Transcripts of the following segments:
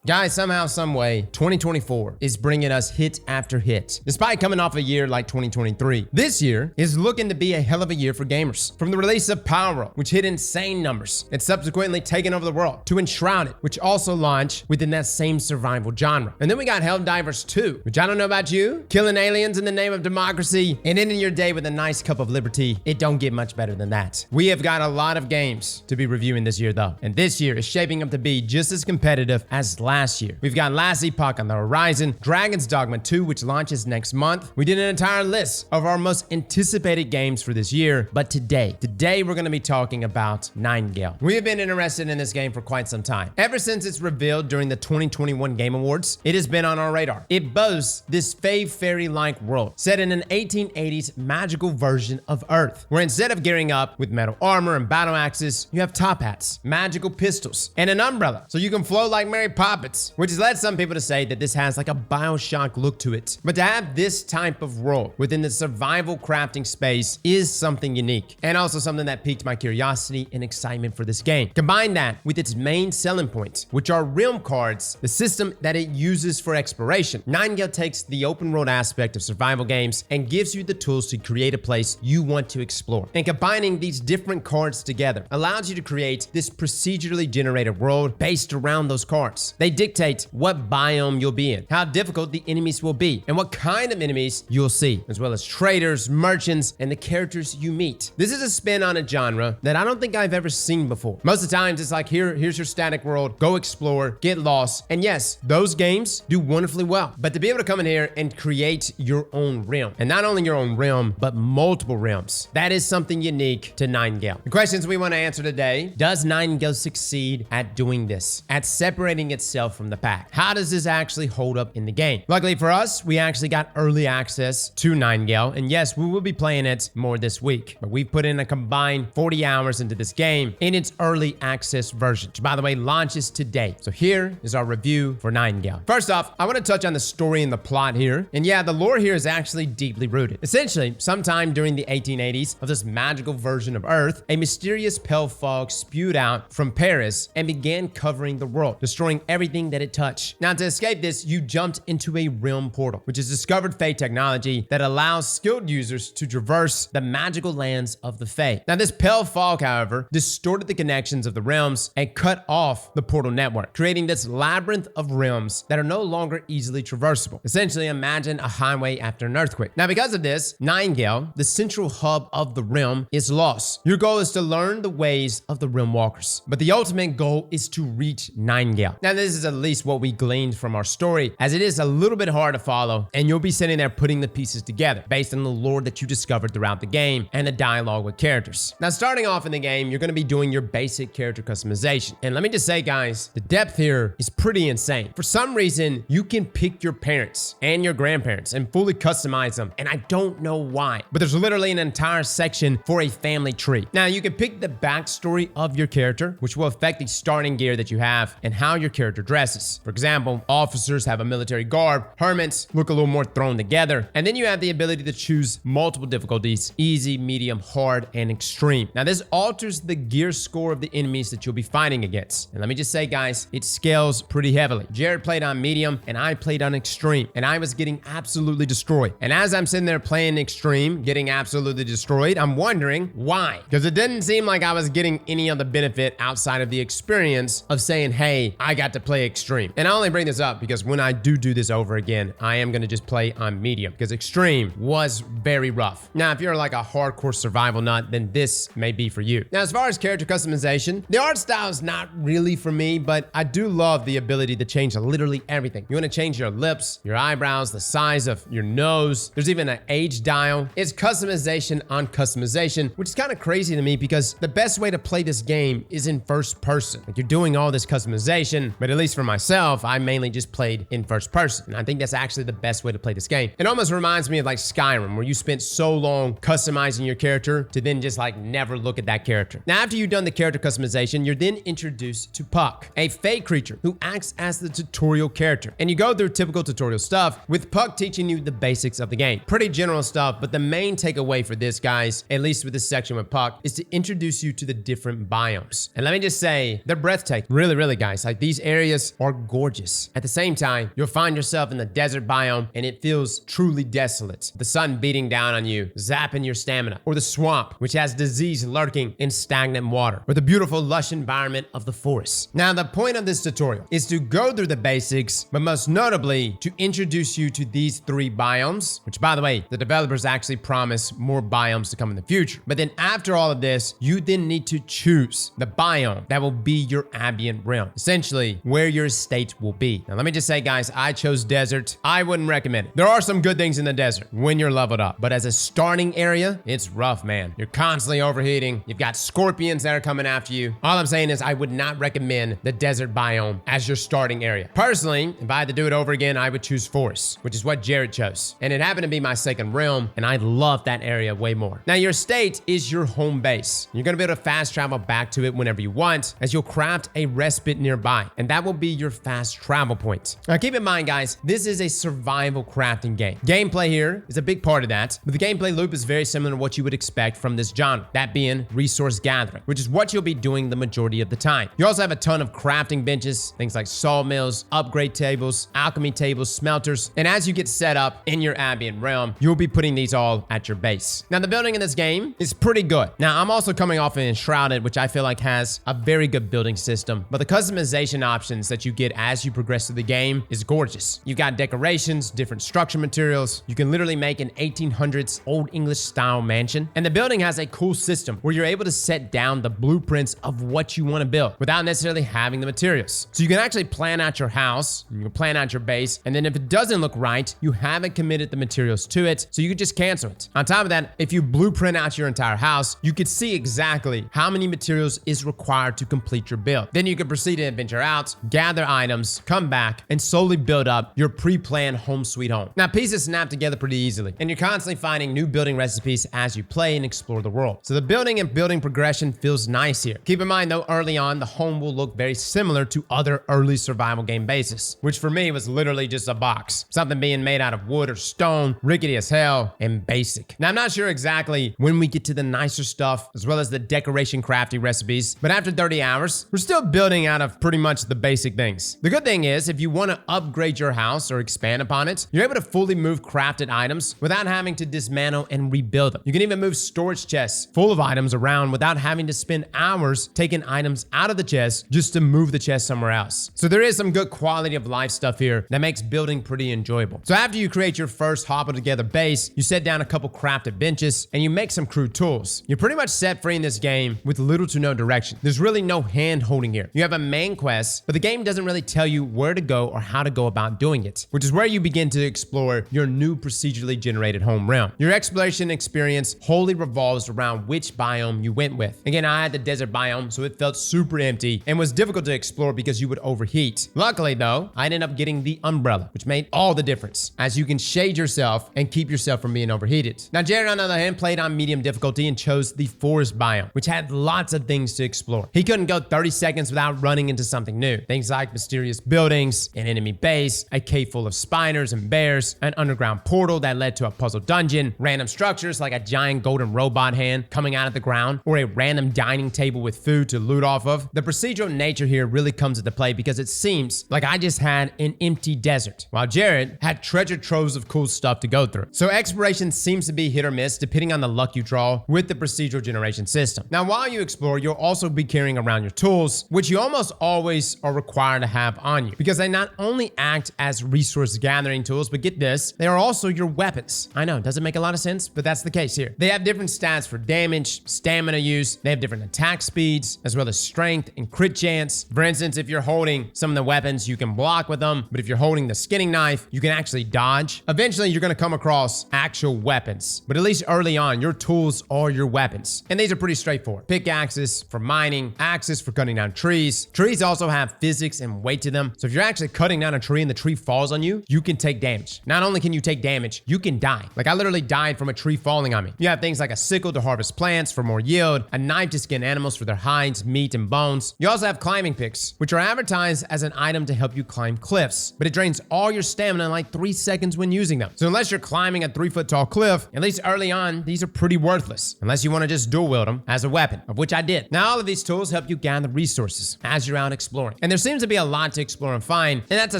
Guys, somehow, someway, 2024 is bringing us hit after hit. Despite coming off a year like 2023, this year is looking to be a hell of a year for gamers. From the release of Palworld, which hit insane numbers and subsequently taken over the world, to Enshrouded, which also launched within that same survival genre. And then we got Helldivers 2, which I don't know about you, killing aliens in the name of democracy and ending your day with a nice cup of liberty. It don't get much better than that. We have got a lot of games to be reviewing this year though, and this year is shaping up to be just as competitive as last year. We've got Last Epoch on the horizon, Dragon's Dogma 2, which launches next month. We did an entire list of our most anticipated games for this year, but today we're going to be talking about Nightingale. We have been interested in this game for quite some time. Ever since it's revealed during the 2021 Game Awards, it has been on our radar. It boasts this fairy-like world set in an 1880s magical version of Earth, where instead of gearing up with metal armor and battle axes, you have top hats, magical pistols, and an umbrella so you can float like Mary Poppins, which has led some people to say that this has like a Bioshock look to it. But to have this type of world within the survival crafting space is something unique, and also something that piqued my curiosity and excitement for this game. Combine that with its main selling points, which are realm cards, the system that it uses for exploration. Nightingale takes the open world aspect of survival games and gives you the tools to create a place you want to explore. And combining these different cards together allows you to create this procedurally generated world based around those cards. They dictate what biome you'll be in, how difficult the enemies will be, and what kind of enemies you'll see, as well as traders, merchants, and the characters you meet. This is a spin on a genre that I don't think I've ever seen before. Most of the times it's like, here's your static world, go explore, get lost. And yes, those games do wonderfully well. But to be able to come in here and create your own realm, and not only your own realm, but multiple realms, that is something unique to Nightingale. The questions we want to answer today: does Nightingale succeed at doing this, at separating itself from the pack? How does this actually hold up in the game? Luckily for us, we actually got early access to Nightingale, and yes, we will be playing it more this week, but we've put in a combined 40 hours into this game in its early access version, which by the way launches today. So here is our review for Nightingale. First off, I want to touch on the story and the plot here, and yeah, the lore here is actually deeply rooted. Essentially, sometime during the 1880s of this magical version of Earth, a mysterious pale fog spewed out from Paris and began covering the world, destroying everything that it touched. Now, to escape this, you jumped into a realm portal, which is discovered Fae technology that allows skilled users to traverse the magical lands of the Fae. Now, this pale fog, however, distorted the connections of the realms and cut off the portal network, creating this labyrinth of realms that are no longer easily traversable. Essentially, imagine a highway after an earthquake. Now, because of this, Nightingale, the central hub of the realm, is lost. Your goal is to learn the ways of the realm walkers, but the ultimate goal is to reach Nightingale. Now, this is at least what we gleaned from our story, as it is a little bit hard to follow, and you'll be sitting there putting the pieces together based on the lore that you discovered throughout the game and the dialogue with characters. Now, starting off in the game, you're going to be doing your basic character customization, and let me just say, guys, the depth here is pretty insane. For some reason, you can pick your parents and your grandparents and fully customize them, and I don't know why, but there's literally an entire section for a family tree. Now, you can pick the backstory of your character, which will affect the starting gear that you have and how your character dresses. For example, officers have a military garb, hermits look a little more thrown together, and then you have the ability to choose multiple difficulties: easy, medium, hard, and extreme. Now, this alters the gear score of the enemies that you'll be fighting against. And let me just say, guys, it scales pretty heavily. Jared played on medium and I played on extreme, and I was getting absolutely destroyed. And as I'm sitting there playing extreme, getting absolutely destroyed, I'm wondering why, because it didn't seem like I was getting any other benefit outside of the experience of saying, hey, I got to play extreme. And I only bring this up because when I do this over again, I am going to just play on medium, because extreme was very rough. Now, if you're like a hardcore survival nut, then this may be for you. Now, as far as character customization, the art style is not really for me, but I do love the ability to change literally everything. You want to change your lips, your eyebrows, the size of your nose. There's even an age dial. It's customization on customization, which is kind of crazy to me because the best way to play this game is in first person. Like, you're doing all this customization, but at least for myself, I mainly just played in first person. And I think that's actually the best way to play this game. It almost reminds me of like Skyrim, where you spent so long customizing your character to then just like never look at that character. Now, after you've done the character customization, you're then introduced to Puck, a Fae creature who acts as the tutorial character. And you go through typical tutorial stuff, with Puck teaching you the basics of the game. Pretty general stuff, but the main takeaway for this, guys, at least with this section with Puck, is to introduce you to the different biomes. And let me just say, they're breathtaking. Really, guys. Like, these areas areas are gorgeous. At the same time, you'll find yourself in the desert biome and it feels truly desolate. The sun beating down on you, zapping your stamina. Or the swamp, which has disease lurking in stagnant water. Or the beautiful lush environment of the forest. Now, the point of this tutorial is to go through the basics, but most notably to introduce you to these 3 biomes, which by the way, the developers actually promise more biomes to come in the future. But then after all of this, you then need to choose the biome that will be your ambient realm, essentially where your estate will be. Now let me just say guys, I chose desert. I wouldn't recommend it. There are some good things in the desert when you're leveled up, but as a starting area, it's rough, man. You're constantly overheating. You've got scorpions that are coming after you. All I'm saying is I would not recommend the desert biome as your starting area. Personally, if I had to do it over again, I would choose forest, which is what Jared chose. And it happened to be my second realm, and I love that area way more. Now your estate is your home base. You're gonna be able to fast travel back to it whenever you want, as you'll craft a respite nearby, and that will be your fast travel point. Now keep in mind guys, this is a survival crafting game. Gameplay here is a big part of that, but the gameplay loop is very similar to what you would expect from this genre, that being resource gathering, which is what you'll be doing the majority of the time. You also have a ton of crafting benches, things like sawmills, upgrade tables, alchemy tables, smelters, and as you get set up in your ambient realm, you'll be putting these all at your base. Now the building in this game is pretty good. Now I'm also coming off of Enshrouded, which I feel like has a very good building system, but the customization options that you get as you progress through the game is gorgeous. You've got decorations, different structure materials. You can literally make an 1800s old English style mansion, and the building has a cool system where you're able to set down the blueprints of what you want to build without necessarily having the materials. So you can actually plan out your house, you can plan out your base, and then if it doesn't look right, you haven't committed the materials to it, so you can just cancel it. On top of that, if you blueprint out your entire house, you could see exactly how many materials is required to complete your build. Then you can proceed to venture out, gather items, come back, and slowly build up your pre-planned home sweet home. Now pieces snap together pretty easily, and you're constantly finding new building recipes as you play and explore the world. So the building and building progression feels nice here. Keep in mind though, early on, the home will look very similar to other early survival game bases, which for me was literally just a box. Something being made out of wood or stone, rickety as hell, and basic. Now I'm not sure exactly when we get to the nicer stuff, as well as the decoration crafting recipes, but after 30 hours, we're still building out of pretty much the basic things. The good thing is, if you want to upgrade your house or expand upon it, you're able to fully move crafted items without having to dismantle and rebuild them. You can even move storage chests full of items around without having to spend hours taking items out of the chest just to move the chest somewhere else. So there is some good quality of life stuff here that makes building pretty enjoyable. So after you create your first hobble together base, you set down a couple crafted benches and you make some crude tools. You're pretty much set free in this game with little to no direction. There's really no hand holding here. You have a main quest, but the game doesn't really tell you where to go or how to go about doing it, which is where you begin to explore your new procedurally generated home realm. Your exploration experience wholly revolves around which biome you went with. Again, I had the desert biome, so it felt super empty and was difficult to explore because you would overheat. Luckily though, I ended up getting the umbrella, which made all the difference, as you can shade yourself and keep yourself from being overheated. Now Jared, on the other hand, played on medium difficulty and chose the forest biome, which had lots of things to explore. He couldn't go 30 seconds without running into something new. Things like mysterious buildings, an enemy base, a cave full of spiders and bears, an underground portal that led to a puzzle dungeon, random structures like a giant golden robot hand coming out of the ground, or a random dining table with food to loot off of. The procedural nature here really comes into play because it seems like I just had an empty desert, while Jared had treasure troves of cool stuff to go through. So exploration seems to be hit or miss depending on the luck you draw with the procedural generation system. Now while you explore, you'll also be carrying around your tools, which you almost always are required to have on you, because they not only act as resource gathering tools, but get this, they are also your weapons. I know, doesn't make a lot of sense, but that's the case here. They have different stats for damage, stamina use, they have different attack speeds, as well as strength and crit chance. For instance, if you're holding some of the weapons, you can block with them, but if you're holding the skinning knife, you can actually dodge. Eventually, you're gonna come across actual weapons, but at least early on, your tools are your weapons. And these are pretty straightforward. Pickaxes for mining, axes for cutting down trees. Trees also have physics and weight to them, so if you're actually cutting down a tree and the tree falls on you, you can take damage. Not only can you take damage, you can die. Like I literally died from a tree falling on me. You have things like a sickle to harvest plants for more yield, a knife to skin animals for their hides, meat, and bones. You also have climbing picks, which are advertised as an item to help you climb cliffs, but it drains all your stamina in like 3 seconds when using them. So unless you're climbing a 3-foot tall cliff, at least early on, these are pretty worthless, unless you want to just dual wield them as a weapon, of which I did. Now all of these tools help you gather resources as you're out exploring, and they're seems to be a lot to explore and find, and that's a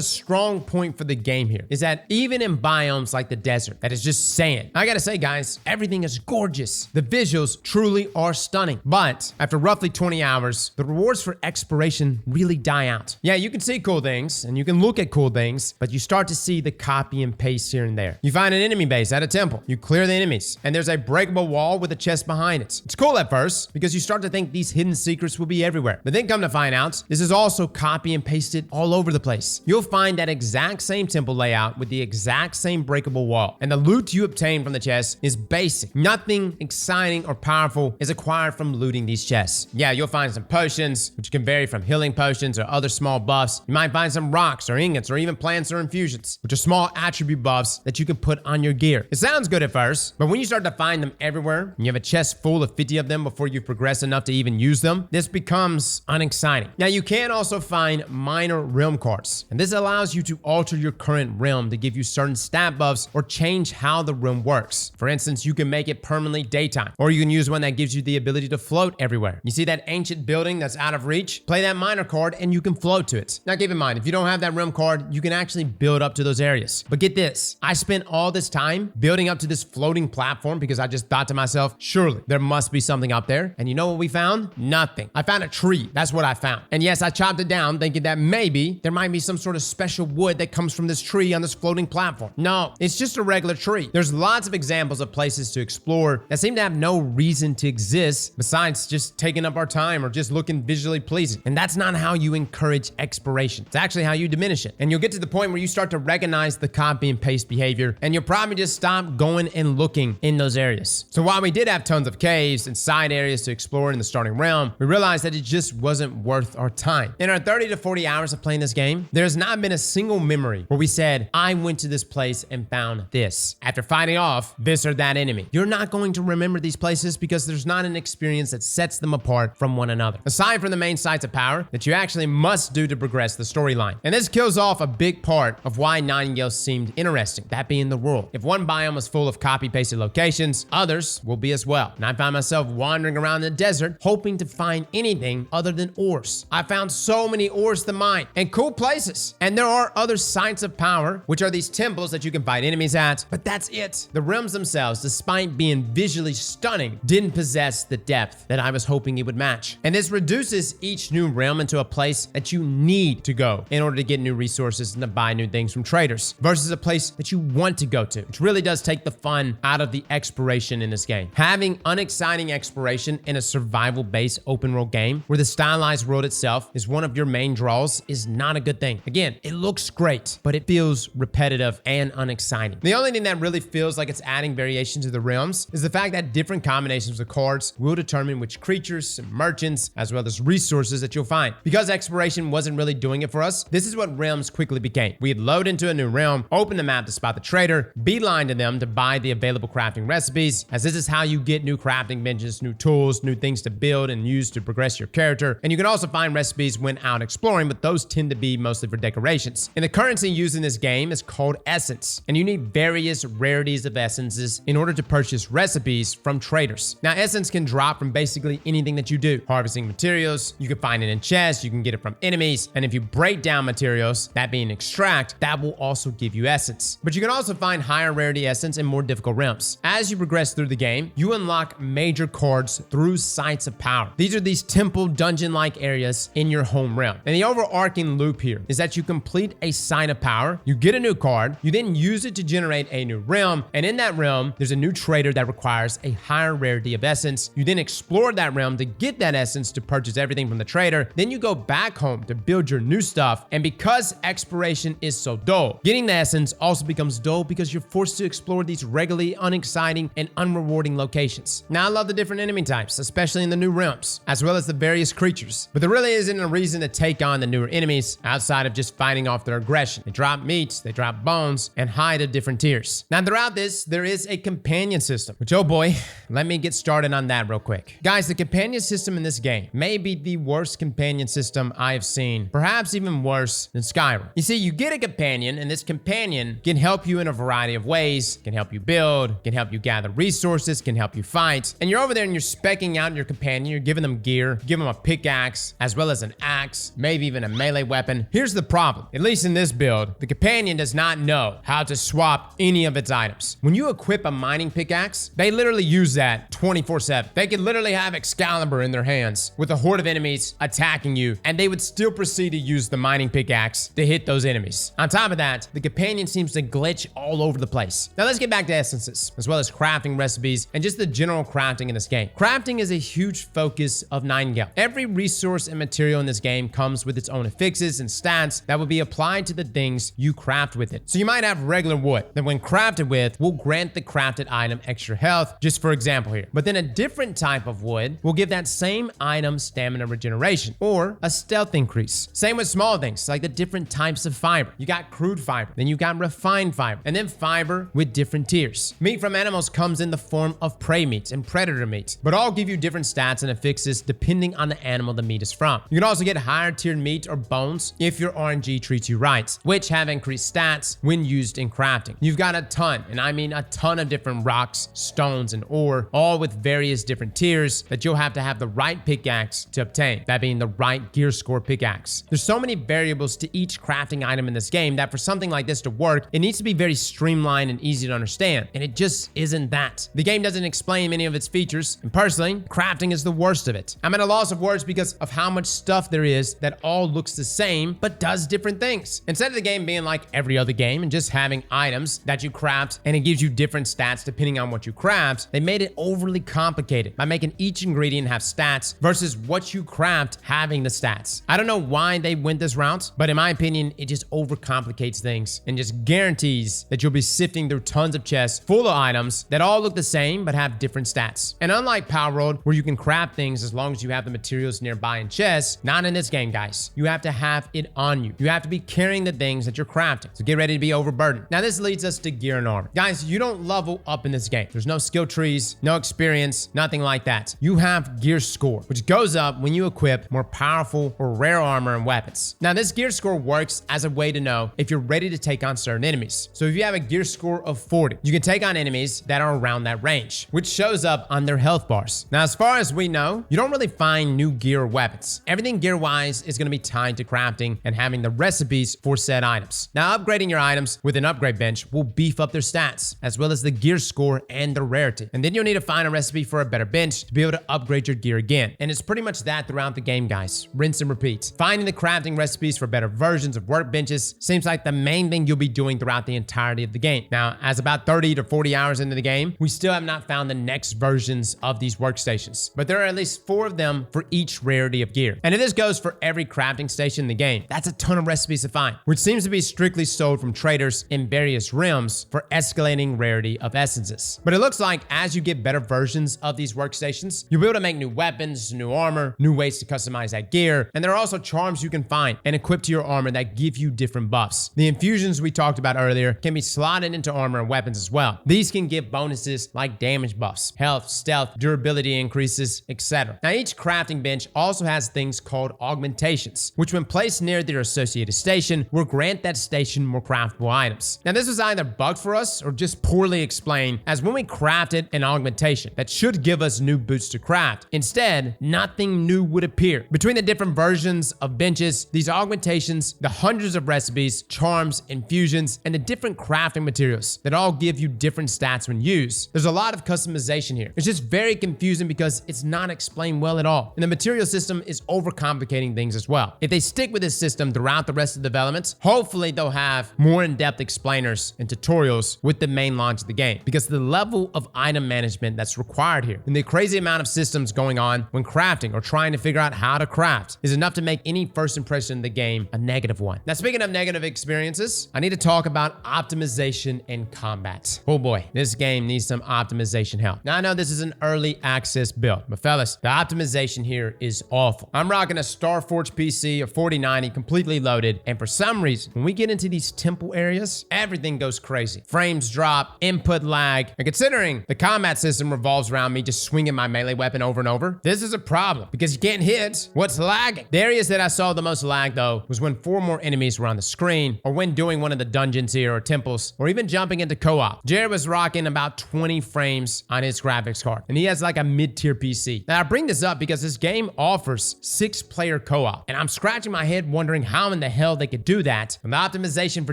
strong point for the game here, is that even in biomes like the desert that is just sand, I gotta say guys, everything is gorgeous. The visuals truly are stunning, but after roughly 20 hours, the rewards for exploration really die out. Yeah, you can see cool things and you can look at cool things, but you start to see the copy and paste here and there. You find an enemy base at a temple, you clear the enemies, and there's a breakable wall with a chest behind it. It's cool at first because you start to think these hidden secrets will be everywhere, but then come to find out, this is also copy and pasted all over the place. You'll find that exact same temple layout with the exact same breakable wall, and the loot you obtain from the chest is basic. Nothing exciting or powerful is acquired from looting these chests. Yeah, you'll find some potions, which can vary from healing potions or other small buffs. You might find some rocks or ingots or even plants or infusions, which are small attribute buffs that you can put on your gear. It sounds good at first, but when you start to find them everywhere, and you have a chest full of 50 of them before you progress enough to even use them, this becomes unexciting. Now, you can also find minor realm cards, and this allows you to alter your current realm to give you certain stat buffs or change how the realm works. For instance, you can make it permanently daytime, or you can use one that gives you the ability to float everywhere. You see that ancient building that's out of reach? Play that minor card and you can float to it. Now keep in mind, if you don't have that realm card, you can actually build up to those areas. But get this, I spent all this time building up to this floating platform because I just thought to myself, surely there must be something up there. And you know what we found? Nothing. I found a tree. That's what I found. And yes, I chopped it down thinking that maybe there might be some sort of special wood that comes from this tree on this floating platform. No, it's just a regular tree. There's lots of examples of places to explore that seem to have no reason to exist besides just taking up our time or just looking visually pleasing. And that's not how you encourage exploration. It's actually how you diminish it. And you'll get to the point where you start to recognize the copy and paste behavior, and you'll probably just stop going and looking in those areas. So while we did have tons of caves and side areas to explore in the starting realm, we realized that it just wasn't worth our time. In our 30 to 40 hours of playing this game, there's not been a single memory where we said, I went to this place and found this after fighting off this or that enemy. You're not going to remember these places because there's not an experience that sets them apart from one another, aside from the main sites of power that you actually must do to progress the storyline. And this kills off a big part of why Nightingale seemed interesting, that being the world. If one biome was full of copy-pasted locations, others will be as well. And I found myself wandering around the desert hoping to find anything other than ores. I found so many ores to mine and cool places. And there are other sites of power, which are these temples that you can fight enemies at, but that's it. The realms themselves, despite being visually stunning, didn't possess the depth that I was hoping it would match. And this reduces each new realm into a place that you need to go in order to get new resources and to buy new things from traders, versus a place that you want to go to, which really does take the fun out of the exploration in this game. Having unexciting exploration in a survival-based open world game where the stylized world itself is one of your main draws is not a good thing. Again, it looks great, but it feels repetitive and unexciting. The only thing that really feels like it's adding variation to the realms is the fact that different combinations of cards will determine which creatures and merchants, as well as resources that you'll find. Because exploration wasn't really doing it for us, this is what realms quickly became. We'd load into a new realm, open the map to spot the trader, beeline to them to buy the available crafting recipes, as this is how you get new crafting benches, new tools, new things to build and use to progress your character. And you can also find recipes when out exploring, but those tend to be mostly for decorations. And the currency used in this game is called essence, and you need various rarities of essences in order to purchase recipes from traders. Now, essence can drop from basically anything that you do. Harvesting materials, you can find it in chests, you can get it from enemies, and if you break down materials, that being extract, that will also give you essence. But you can also find higher rarity essence in more difficult realms. As you progress through the game, you unlock major cards through sites of power. These are these temple dungeon-like areas in your home realm. And the overarching loop here is that you complete a site of power, you get a new card, you then use it to generate a new realm, and in that realm, there's a new trader that requires a higher rarity of essence. You then explore that realm to get that essence to purchase everything from the trader. Then you go back home to build your new stuff. And because exploration is so dull, getting the essence also becomes dull because you're forced to explore these regularly unexciting and unrewarding locations. Now, I love the different enemy types, especially in the new realms, as well as the various creatures. But there really isn't a reason to take on the newer enemies outside of just fighting off their aggression. They drop meat, they drop bones, and hide at different tiers. Now, throughout this, there is a companion system, which, oh boy, let me get started on that real quick. Guys, the companion system in this game may be the worst companion system I have seen, perhaps even worse than Skyrim. You see, you get a companion, and this companion can help you in a variety of ways, can help you build, can help you gather resources, can help you fight, and you're over there and you're specking out your companion, you're giving them gear, give them a pickaxe, as well as an axe, maybe even a melee weapon. Here's the problem. At least in this build, the companion does not know how to swap any of its items. When you equip a mining pickaxe, they literally use that 24/7. They could literally have Excalibur in their hands with a horde of enemies attacking you, and they would still proceed to use the mining pickaxe to hit those enemies. On top of that, the companion seems to glitch all over the place. Now let's get back to essences, as well as crafting recipes and just the general crafting in this game. Crafting is a huge focus of Nightingale. Every resource and material in this game comes with its own affixes and stats that will be applied to the things you craft with it. So you might have regular wood that when crafted with will grant the crafted item extra health, just for example here. But then a different type of wood will give that same item stamina regeneration or a stealth increase. Same with small things like the different types of fiber. You got crude fiber, then you got refined fiber, and then fiber with different tiers. Meat from animals comes in the form of prey meat and predator meat, but all give you different stats and affixes depending on the animal the meat is from. You can also get higher tiered meat or bones if your RNG treats you right, which have increased stats when used in crafting. You've got a ton, and I mean a ton of different rocks, stones, and ore, all with various different tiers that you'll have to have the right pickaxe to obtain, that being the right gear score pickaxe. There's so many variables to each crafting item in this game that for something like this to work, it needs to be very streamlined and easy to understand, and it just isn't that. The game doesn't explain many of its features, and personally, crafting is the worst of it. I'm at a loss of words because of how much stuff there is that all looks the same but does different things. Instead of the game being like every other game and just having items that you craft and it gives you different stats depending on what you craft, they made it overly complicated by making each ingredient have stats versus what you craft having the stats. I don't know why they went this route, but in my opinion, it just overcomplicates things and just guarantees that you'll be sifting through tons of chests full of items that all look the same but have different stats. And unlike Palworld, where you can craft things as long as you have the materials nearby in chests, not in this game, guys. You have to have it on you. You have to be carrying the things that you're crafting. So get ready to be overburdened. Now this leads us to gear and armor. Guys, you don't level up in this game. There's no skill trees, no experience, nothing like that. You have gear score, which goes up when you equip more powerful or rare armor and weapons. Now this gear score works as a way to know if you're ready to take on certain enemies. So if you have a gear score of 40, you can take on enemies that are around that range, which shows up on their health bars. Now as far as we know, you don't really find new gear or weapons. Everything gear-wise is going to be tied to crafting and having the recipes for said items. Now upgrading your items with an upgrade bench will beef up their stats, as well as the gear score and the rarity. And then you'll need to find a recipe for a better bench to be able to upgrade your gear again. And it's pretty much that throughout the game, guys. Rinse and repeat. Finding the crafting recipes for better versions of workbenches seems like the main thing you'll be doing throughout the entirety of the game. Now, as about 30 to 40 hours into the game, we still have not found the next versions of these workstations, but there are at least 4 of them for each rarity of gear. And if this goes for every crafting station in the game, that's a ton of recipes to find, which seems to be strictly sold from traders in various realms for escalating rarity of essences. But it looks like as you get better versions of these workstations, you'll be able to make new weapons, new armor, new ways to customize that gear, and there are also charms you can find and equip to your armor that give you different buffs. The infusions we talked about earlier can be slotted into armor and weapons as well. These can give bonuses like damage buffs, health, stealth, durability increases, etc. Now each crafting bench also has things called augmentations, which when placed near their associated station will grant that station more craftable items. Now this was either bugged for us or just poorly explained, as when we crafted an augmentation that should give us new boots to craft, instead nothing new would appear. Between the different versions of benches, these augmentations, the hundreds of recipes, charms, infusions, and the different crafting materials that all give you different stats when used, there's a lot of customization here. It's just very confusing because it's not explained well at all, and the material system is overcomplicating things as well. If they stick with this system throughout the rest of the developments, hopefully they'll have more in-depth explainers and tutorials with the main launch of the game, because the level of item management that's required here and the crazy amount of systems going on when crafting or trying to figure out how to craft is enough to make any first impression of the game a negative one. Now speaking of negative experiences, I need to talk about optimization and combat. Oh boy, this game needs some optimization help. Now I know this is an early access build, but fellas, the optimization here is awful. I'm rocking a Starforge PC, a 4090 completely loaded, and for some reason, when we get into these temple areas, everything goes crazy. Frames drop, input lag, and considering the combat system revolves around me just swinging my melee weapon over and over, this is a problem because you can't hit what's lagging. The areas that I saw the most lag though was when 4 more enemies were on the screen, or when doing one of the dungeons here or temples, or even jumping into co-op. Jared was rocking about 20 frames on his graphics card, and he has like a mid-tier PC. Now I bring this up because this game offers 6-player co-op co-op. And I'm scratching my head wondering how in the hell they could do that when the optimization for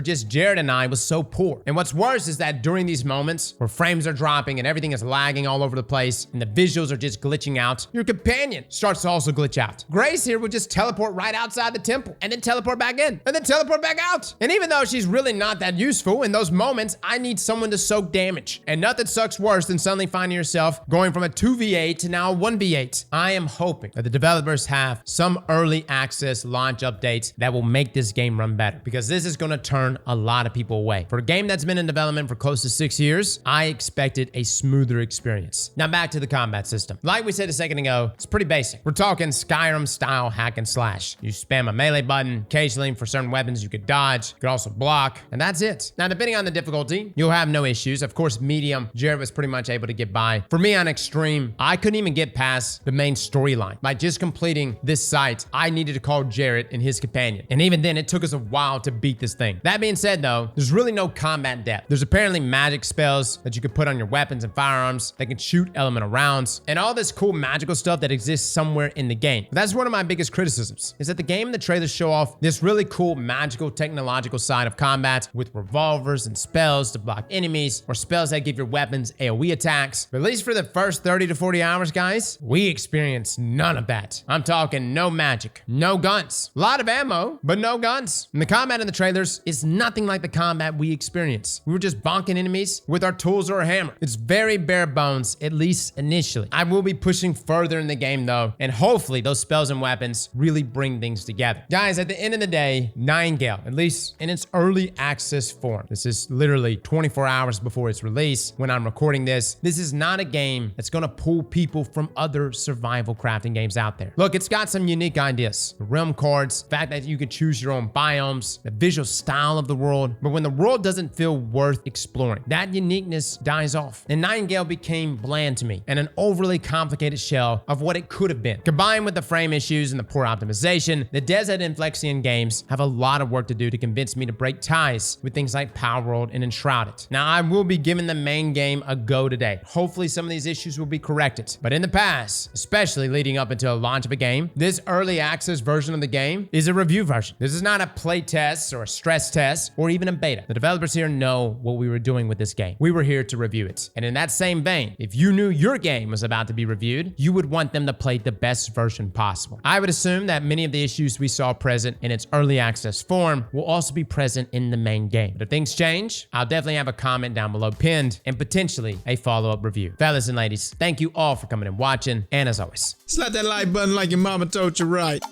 just Jared and I was so poor. And what's worse is that during these moments where frames are dropping and everything is lagging all over the place and the visuals are just glitching out, your companion starts to also glitch out. Grace here would just teleport right outside the temple and then teleport back in and then teleport back out. And even though she's really not that useful, in those moments, I need someone to soak damage. And nothing sucks worse than suddenly finding yourself going from a 2v8 to now a 1v8. I am hoping that the developers have some early access launch updates that will make this game run better, because this is going to turn a lot of people away. For a game that's been in development for close to 6 years, I expected a smoother experience. Now back to the combat system. Like we said a second ago, it's pretty basic. We're talking Skyrim style hack and slash. You spam a melee button, occasionally for certain weapons you could dodge, you could also block, and that's it. Now depending on the difficulty, you'll have no issues. Of course, medium, Jared was pretty much able to get by. For me on extreme, I couldn't even get past the main storyline. By just completing this site, I needed to call Jared and his companion. And even then, it took us a while to beat this thing. That being said though, there's really no combat depth. There's apparently magic spells that you could put on your weapons and firearms that can shoot elemental rounds, and all this cool magical stuff that exists somewhere in the game. But that's one of my biggest criticisms, is that the game and the trailers show off this really cool magical technological side of combat with revolvers and spells to block enemies, or spells that give your weapons AoE attacks. But at least for the first 30 to 40 hours, guys, we experienced none of that. I'm talking no magic, no guns, a lot of ammo, but no guns. And the combat in the trailers is nothing like the combat we experienced. We were just bonking enemies with our tools or a hammer. It's very bare bones, at least initially. I will be pushing further in the game though, and hopefully those spells and weapons really bring things together. Guys, at the end of the day, Nightingale, at least in its early access form, this is literally 24 hours before its release when I'm recording this is not a game that's gonna pull people from other survival crafting games out there. Look, it's got some unique ideas. The realm cards, the fact that you can choose your own biomes, the visual style of the world, but when the world doesn't feel worth exploring, that uniqueness dies off. And Nightingale became bland to me and an overly complicated shell of what it could have been. Combined with the frame issues and the poor optimization, the devs at Inflexion Games have a lot of work to do to convince me to break ties with things like Palworld and Enshrouded. Now, I will be giving the main game a go today. Hopefully some of these issues will be corrected. But in the past, especially leading up until the launch of a game, this early access version of the game is a review version. This is not a play test or a stress test or even a beta. The developers here know what we were doing with this game. We were here to review it. And in that same vein, if you knew your game was about to be reviewed, you would want them to play the best version possible. I would assume that many of the issues we saw present in its early access form will also be present in the main game. But if things change, I'll definitely have a comment down below pinned and potentially a follow-up review. Fellas and ladies, thank you all for coming and watching, and as always, slap that like button like your mama told you right.